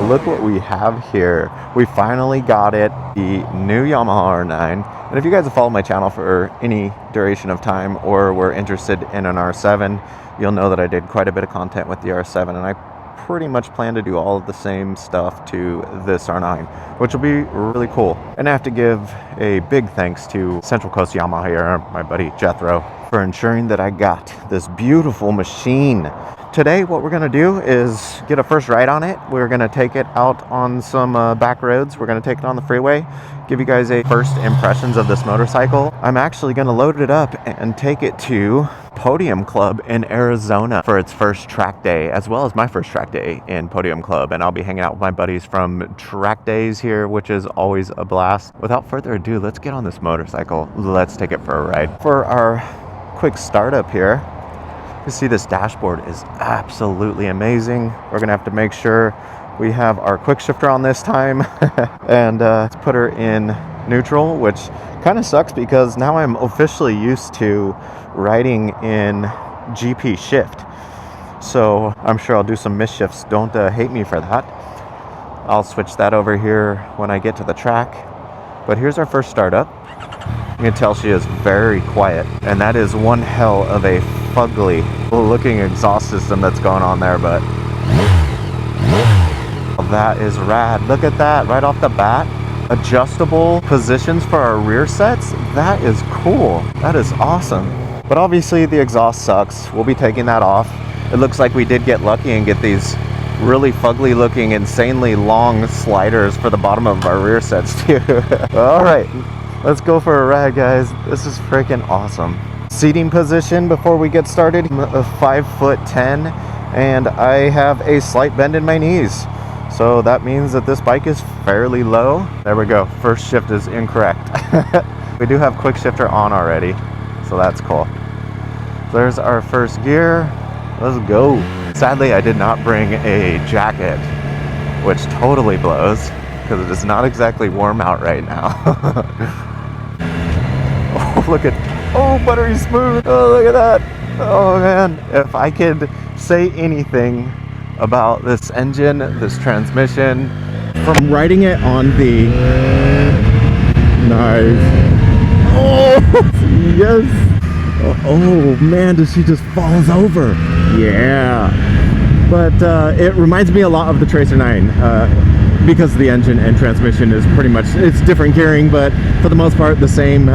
look what we have here. We finally got it, the new Yamaha R9. And if you guys have followed my channel for any duration of time or were interested in an R7, you'll know that I did quite a bit of content with the R7, and I pretty much plan to do all of the same stuff to this R9, which will be really cool. And I have to give a big thanks to Central Coast Yamaha here, my buddy Jethro, for ensuring that I got this beautiful machine. Today what we're gonna do is get a first ride on it. We're gonna take it out on some back roads. We're gonna take it on the freeway, give you guys a first impressions of this motorcycle. I'm actually gonna load it up and take it to Podium Club in Arizona for its first track day, as well as my first track day in Podium Club. And I'll be hanging out with my buddies from track days here, which is always a blast. Without further ado, let's get on this motorcycle. Let's take it for a ride. For our quick startup here, you see this dashboard is absolutely amazing. We're gonna have to make sure we have our quick shifter on this time and let's put her in neutral, which kind of sucks because now I'm officially used to riding in GP shift. So I'm sure I'll do some misshifts. Don't hate me for that. I'll switch that over here when I get to the track. But here's our first startup. You can tell she is very quiet, and that is one hell of a fugly looking exhaust system that's going on there, but that is rad. Look at that right off the bat. Adjustable positions for our rear sets. That is cool. That is awesome. But obviously the exhaust sucks. We'll be taking that off. It looks like we did get lucky and get these really fugly looking, insanely long sliders for the bottom of our rear sets too. All right, let's go for a ride, guys. This is freaking awesome. Seating position before we get started, 5'10", and I have a slight bend in my knees. So that means that this bike is fairly low. There we go, first shift is incorrect. We do have quick shifter on already, so that's cool. There's our first gear, let's go. Sadly, I did not bring a jacket, which totally blows, because it is not exactly warm out right now. Oh, look at, oh, buttery smooth, oh, look at that. Oh man, if I could say anything about this engine, this transmission, from riding it on the nice. Oh yes. Oh man, does she just falls over? Yeah. But it reminds me a lot of the Tracer 9 because the engine and transmission is pretty much, it's different gearing, but for the most part the same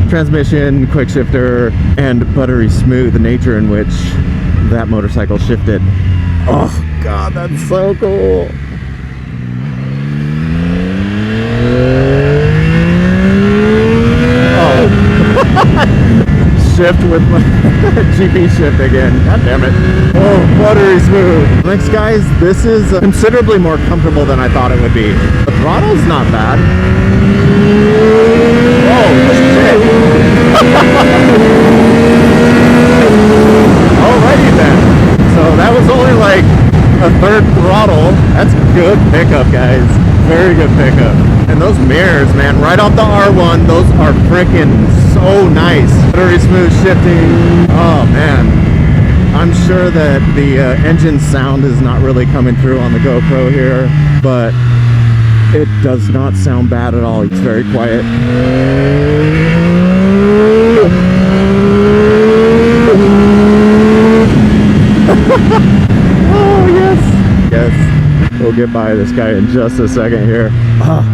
transmission, quick shifter, and buttery smooth, the nature in which that motorcycle shifted. Oh god, that's so cool. Oh. Shift with my GP shift again. God damn it. Oh, buttery smooth. Thanks guys, this is considerably more comfortable than I thought it would be. The throttle's not bad. Oh, shit. Alrighty then. So that was only like a third throttle. That's good pickup, guys. Very good pickup. And those mirrors, man, right off the R1, those are freaking so nice. Very smooth shifting. Oh man, I'm sure that the engine sound is not really coming through on the GoPro here, but it does not sound bad at all. It's very quiet. Oh yes, yes. We'll get by this guy in just a second here.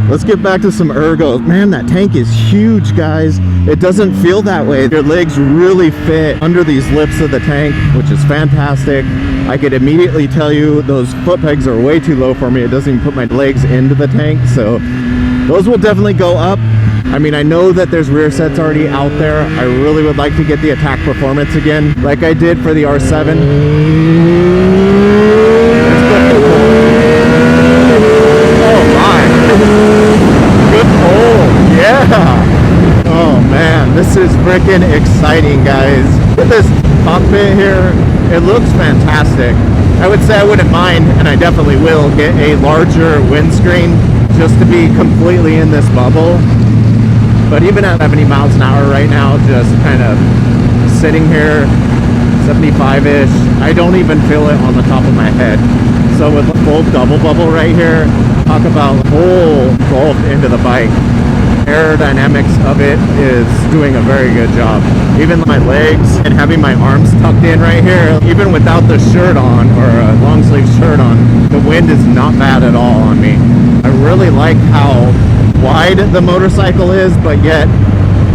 Let's get back to some ergo. Man, that tank is huge, guys. It doesn't feel that way. Your legs really fit under these lips of the tank, which is fantastic. I could immediately tell you those foot pegs are way too low for me. It doesn't even put my legs into the tank, so those will definitely go up. I mean, I know that there's rear sets already out there. I really would like to get the attack performance again, like I did for the R7. Good pull, yeah. Oh man, this is freaking exciting, guys. Look at this cockpit here. It looks fantastic. I would say I wouldn't mind, and I definitely will, get a larger windscreen just to be completely in this bubble. But even at 70 miles an hour right now, just kind of sitting here, 75-ish, I don't even feel it on the top of my head. So with full double bubble right here, talk about full bulk into the bike. Aerodynamics of it is doing a very good job. Even my legs and having my arms tucked in right here, even without the shirt on or a long sleeve shirt on, the wind is not bad at all on me. I really like how wide the motorcycle is, but yet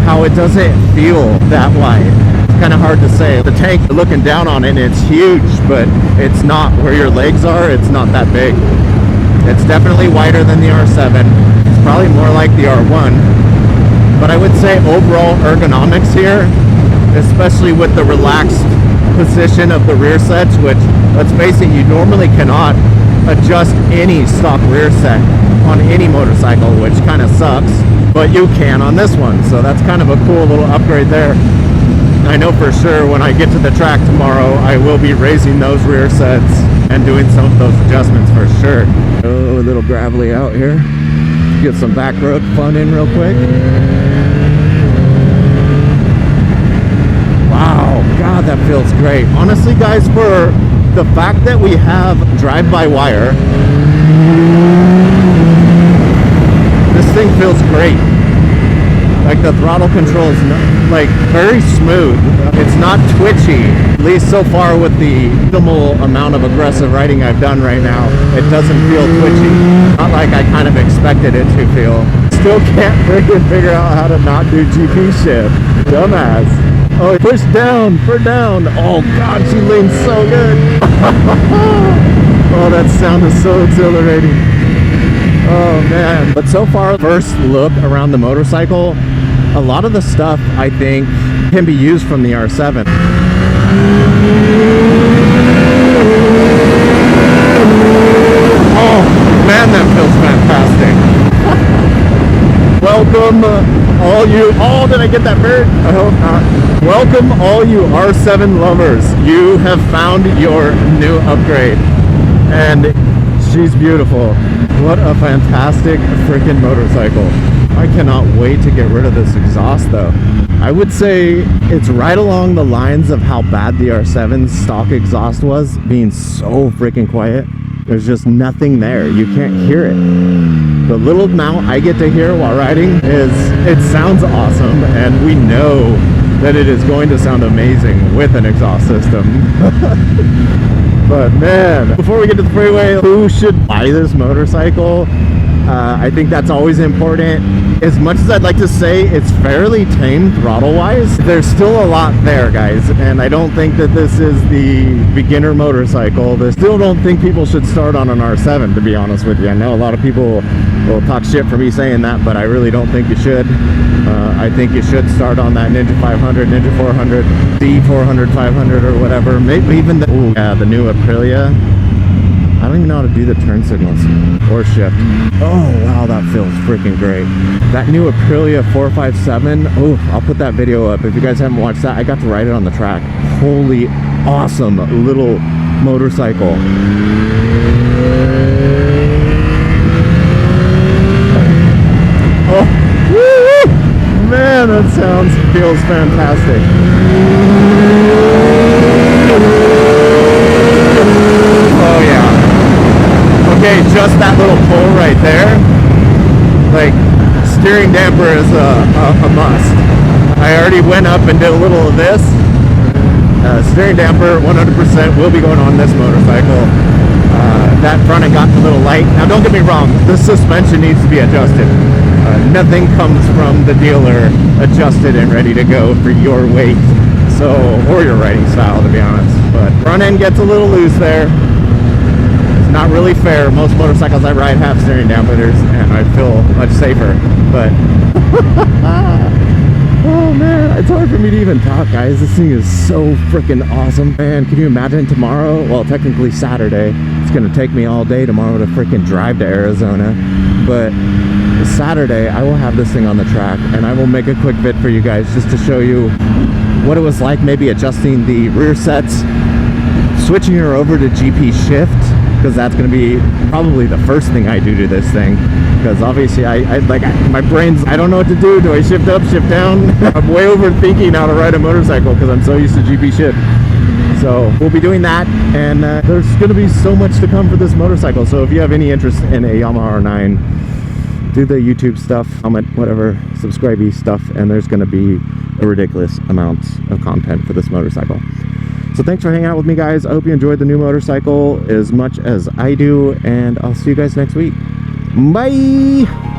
how it doesn't feel that wide. It's kind of hard to say. The tank, looking down on it, it's huge, but it's not where your legs are. It's not that big. It's definitely wider than the R7. It's probably more like the R1. But I would say overall ergonomics here, especially with the relaxed position of the rear sets, which, let's face it, you normally cannot adjust any stock rear set on any motorcycle, which kind of sucks, but you can on this one. So that's kind of a cool little upgrade there. I know for sure when I get to the track tomorrow, I will be raising those rear sets and doing some of those adjustments for sure. Oh, a little gravelly out here. Get some back road fun in real quick. Wow, God, that feels great. Honestly, guys, for the fact that we have drive-by-wire, this thing feels great. Like the throttle control is like very smooth. It's not twitchy, at least so far with the minimal amount of aggressive riding I've done right now. It doesn't feel twitchy. Not like I kind of expected it to feel. Still can't freaking figure out how to not do GP shift. Dumbass. Oh, push down for down. Oh God, she leans so good. Oh, that sound is so exhilarating. Oh man. But so far, first look around the motorcycle, a lot of the stuff I think can be used from the R7. Oh man, that feels fantastic. Welcome all you, oh, did I get that bird? I hope not. Welcome all you R7 lovers. You have found your new upgrade. And she's beautiful. What a fantastic freaking motorcycle. I cannot wait to get rid of this exhaust though. I would say it's right along the lines of how bad the R7's stock exhaust was, being so freaking quiet. There's just nothing there. You can't hear it. The little amount I get to hear while riding it sounds awesome, and we know that it is going to sound amazing with an exhaust system. But man, before we get to the freeway, who should buy this motorcycle? I think that's always important. As much as I'd like to say it's fairly tame throttle-wise, there's still a lot there, guys. And I don't think that this is the beginner motorcycle. I still don't think people should start on an R7, to be honest with you. I know a lot of people will talk shit for me saying that, but I really don't think you should. I think you should start on that Ninja 500, Ninja 400, D400, 500, or whatever. Maybe even the new Aprilia. I don't even know how to do the turn signals or shift. Oh, wow, that feels freaking great. That new Aprilia 457, oh, I'll put that video up. If you guys haven't watched that, I got to ride it on the track. Holy awesome little motorcycle. Oh, woo! Man, that feels fantastic. Oh yeah. Okay, just that little pull right there. Like, steering damper is a must. I already went up and did a little of this. Steering damper 100% will be going on this motorcycle. That front end got a little light. Now don't get me wrong, the suspension needs to be adjusted. Nothing comes from the dealer adjusted and ready to go for your weight, or your riding style, to be honest. But front end gets a little loose there. It's not really fair. Most motorcycles I ride have steering dampers, and I feel much safer. But oh man, it's hard for me to even talk, guys. This thing is so freaking awesome. Man, can you imagine tomorrow? Well, technically Saturday. It's gonna take me all day tomorrow to freaking drive to Arizona. But Saturday, I will have this thing on the track, and I will make a quick vid for you guys just to show you what it was like maybe adjusting the rear sets, switching her over to GP shift, because that's going to be probably the first thing I do to this thing, because obviously my brain's, I don't know what to do. Do I shift up, shift down? I'm way overthinking how to ride a motorcycle because I'm so used to GP shift. So we'll be doing that, and there's going to be so much to come for this motorcycle. So if you have any interest in a Yamaha R9, do the YouTube stuff, comment, whatever, subscribe-y stuff, and there's going to be a ridiculous amount of content for this motorcycle. So thanks for hanging out with me, guys. I hope you enjoyed the new motorcycle as much as I do, and I'll see you guys next week. Bye!